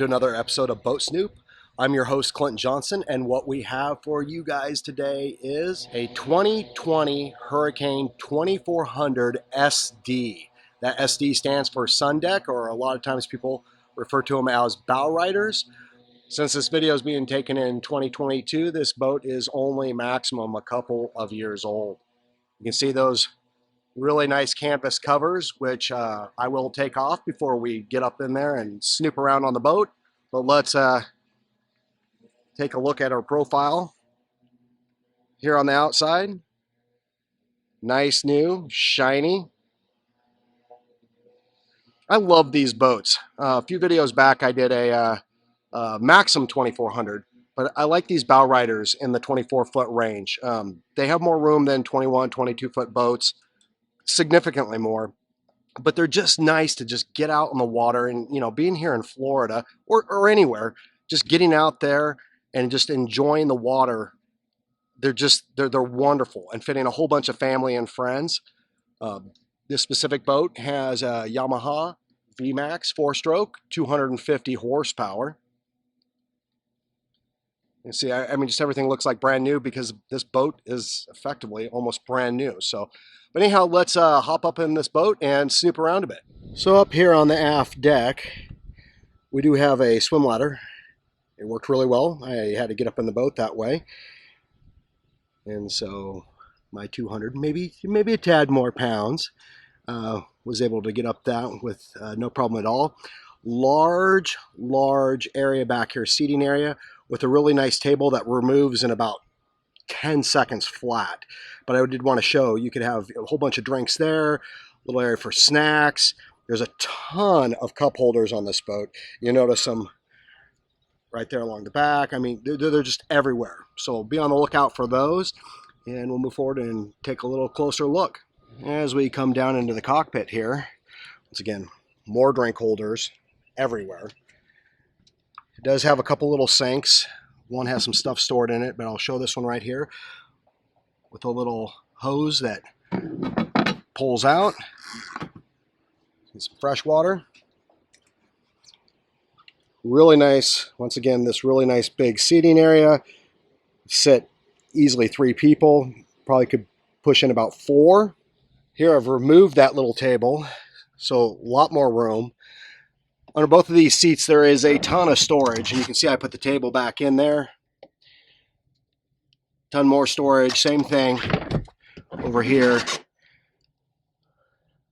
to another episode of Boat Snoop. I'm your host, Clinton Johnson, and what we have for you guys today is a 2020 Hurricane 2400 SD. That SD stands for Sunduck, or a lot of times people refer to them as Bowriders. Since this video is being taken in 2022, this boat is only maximum a couple of years old. You can see those really nice canvas covers, which I will take off before we get up in there and snoop around on the boat. But let's take a look at our profile here on the outside. Nice, new, shiny. I love these boats. A few videos back I did a Maxim 2400, but I like these Bowriders in the 24-foot range. They have more room than 21, 22-foot boats, significantly more, but they're just nice to just get out on the water. And you know, being here in Florida or anywhere, just getting out there and just enjoying the water, they're wonderful and fitting a whole bunch of family and friends. This specific boat has a Yamaha VMAX 4-stroke, 250 horsepower. You see, I mean, just everything looks like brand new because this boat is effectively almost brand new. So, but anyhow, let's hop up in this boat and snoop around a bit. So up here on the aft deck, we do have a swim ladder. It worked really well. I had to get up in the boat that way. And so my 200, maybe a tad more pounds, was able to get up that with no problem at all. Large area back here, seating area, with a really nice table that removes in about 10 seconds flat. But I did want to show you could have a whole bunch of drinks there, little area for snacks. There's a ton of cup holders on this boat. You notice them right there along the back. I mean, they're just everywhere. So be on the lookout for those, and we'll move forward and take a little closer look. As we come down into the cockpit here, once again, more drink holders everywhere. It does have a couple little sinks. One has some stuff stored in it, but I'll show this one right here with a little hose that pulls out. Some fresh water. Really nice. Once again, this really nice big seating area. Sit easily 3 people. Probably could push in about 4. Here I've removed that little table, so a lot more room. Under both of these seats there is a ton of storage, and you can see I put the table back in there. Ton more storage, same thing over here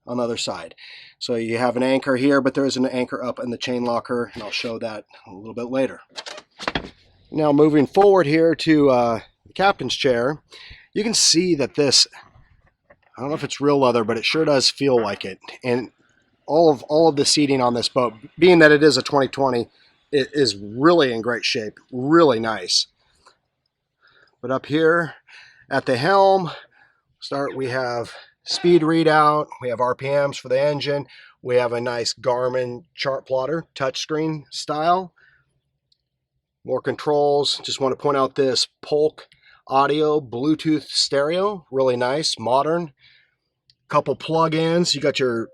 on the other side. So you have an anchor here, but there is an anchor up in the chain locker, and I'll show that a little bit later. Now moving forward here to the captain's chair, you can see that this, I don't know if it's real leather, but it sure does feel like it. And all of the seating on this boat, being that it is a 2020, it is really in great shape, really nice. But up here at the helm, we have speed readout, we have RPMs for the engine, we have a nice Garmin chart plotter, touchscreen style. More controls. Just want to point out this Polk audio Bluetooth stereo, really nice, modern. Couple plug-ins. You got your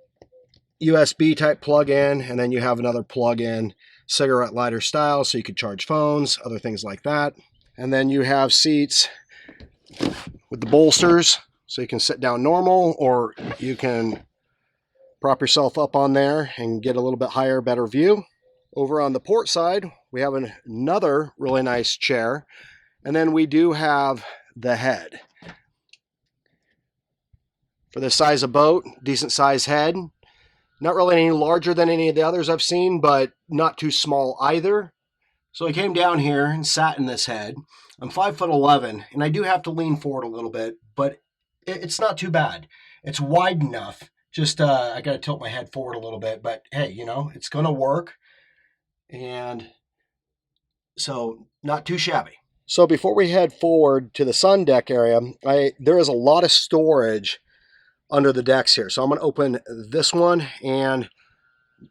USB type plug-in, and then you have another plug-in cigarette lighter style, so you could charge phones, other things like that. And then you have seats with the bolsters, so you can sit down normal, or you can prop yourself up on there and get a little bit higher, better view. Over on the port side, we have another really nice chair, and then we do have the head. For this size of boat, decent size head. Not really any larger than any of the others I've seen, but not too small either. So I came down here and sat in this head. I'm 5'11", and I do have to lean forward a little bit, but it's not too bad. It's wide enough. Just I got to tilt my head forward a little bit, but hey, you know, it's going to work. And so not too shabby. So before we head forward to the sun deck area, there is a lot of storage under the decks here. So I'm going to open this one and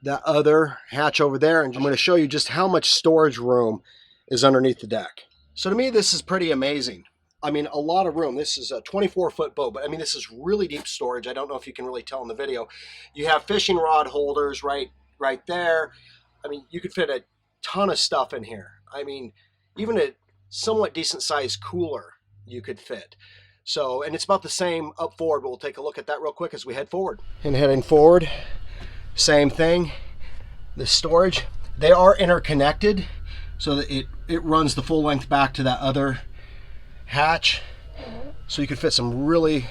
that other hatch over there, and I'm going to show you just how much storage room is underneath the deck. So to me, this is pretty amazing. I mean, a lot of room. This is a 24-foot boat, but I mean, this is really deep storage. I don't know if you can really tell in the video. You have fishing rod holders right there. I mean, you could fit a ton of stuff in here. I mean, even a somewhat decent sized cooler you could fit. So, and it's about the same up forward, but we'll take a look at that real quick as we head forward. And heading forward, same thing. The storage, they are interconnected so that it runs the full length back to that other hatch. So you could fit some really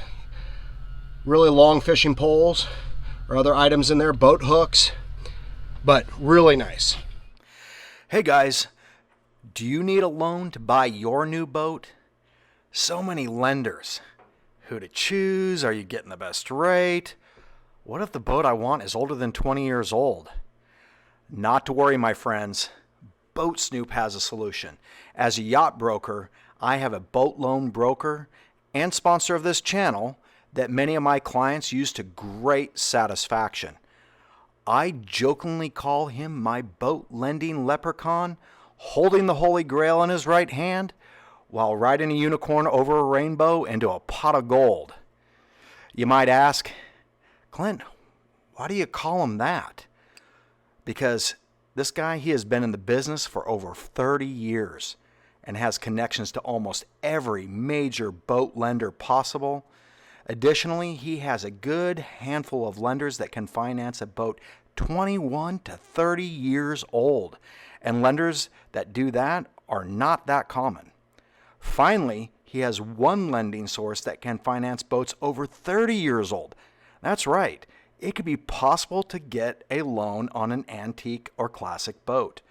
long fishing poles or other items in there, boat hooks, but really nice. Hey guys, do you need a loan to buy your new boat? So many lenders. Who to choose? Are you getting the best rate? What if the boat I want is older than 20 years old? Not to worry, my friends. Boat Snoop has a solution. As a yacht broker, I have a boat loan broker and sponsor of this channel that many of my clients use to great satisfaction. I jokingly call him my boat lending leprechaun, holding the Holy Grail in his right hand while riding a unicorn over a rainbow into a pot of gold. You might ask, Clint, why do you call him that? Because this guy, he has been in the business for over 30 years and has connections to almost every major boat lender possible. Additionally, he has a good handful of lenders that can finance a boat 21 to 30 years old. And lenders that do that are not that common. Finally, he has one lending source that can finance boats over 30 years old. That's right. It could be possible to get a loan on an antique or classic boat.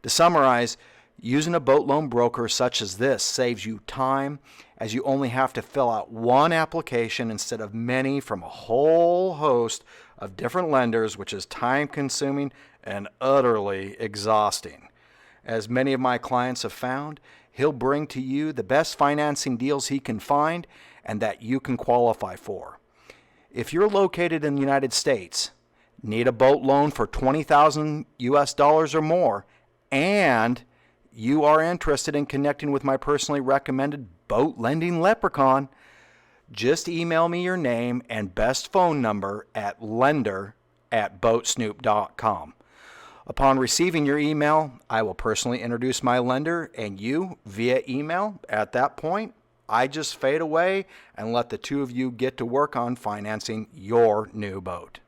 To summarize, using a boat loan broker such as this saves you time, as you only have to fill out one application instead of many from a whole host of different lenders, which is time-consuming and utterly exhausting. As many of my clients have found, he'll bring to you the best financing deals he can find and that you can qualify for. If you're located in the United States, need a boat loan for $20,000 US or more, and you are interested in connecting with my personally recommended boat lending leprechaun, just email me your name and best phone number at lender@boatsnoop.com. Upon receiving your email, I will personally introduce my lender and you via email. At that point, I just fade away and let the two of you get to work on financing your new boat.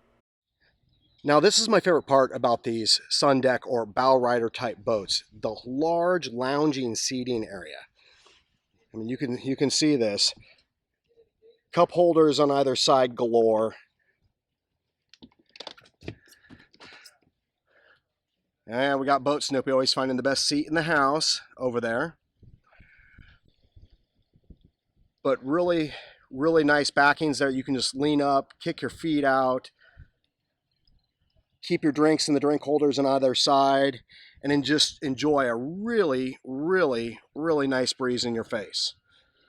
Now, this is my favorite part about these Sunduck or Bowrider type boats, the large lounging seating area. I mean, you can see this. Cup holders on either side galore. And we got Boat Snoop. We always finding the best seat in the house over there. But really nice backings there. You can just lean up, kick your feet out, keep your drinks in the drink holders on either side, and then just enjoy a really nice breeze in your face.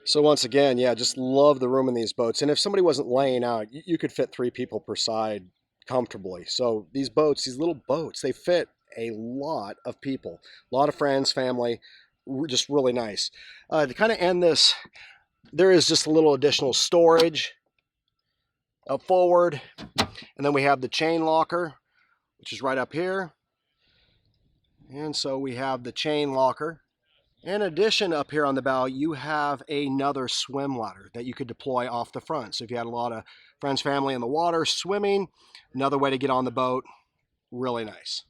So once again, yeah, just love the room in these boats. And if somebody wasn't laying out, you could fit 3 people per side comfortably. So these boats, these little boats, they fit a lot of people, a lot of friends, family, just really nice. To kind of end this, there is just a little additional storage up forward, and then we have the chain locker, which is right up here. And so we have the chain locker. In addition, up here on the bow, you have another swim ladder that you could deploy off the front. So if you had a lot of friends, family in the water swimming, another way to get on the boat, really nice.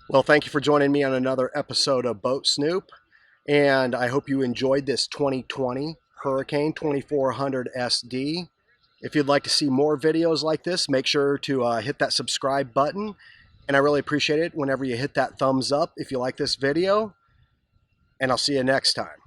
Well, thank you for joining me on another episode of Boat Snoop, and I hope you enjoyed this 2020 Hurricane 2400 SD. If you'd like to see more videos like this, make sure to hit that subscribe button, and I really appreciate it whenever you hit that thumbs up if you like this video, and I'll see you next time.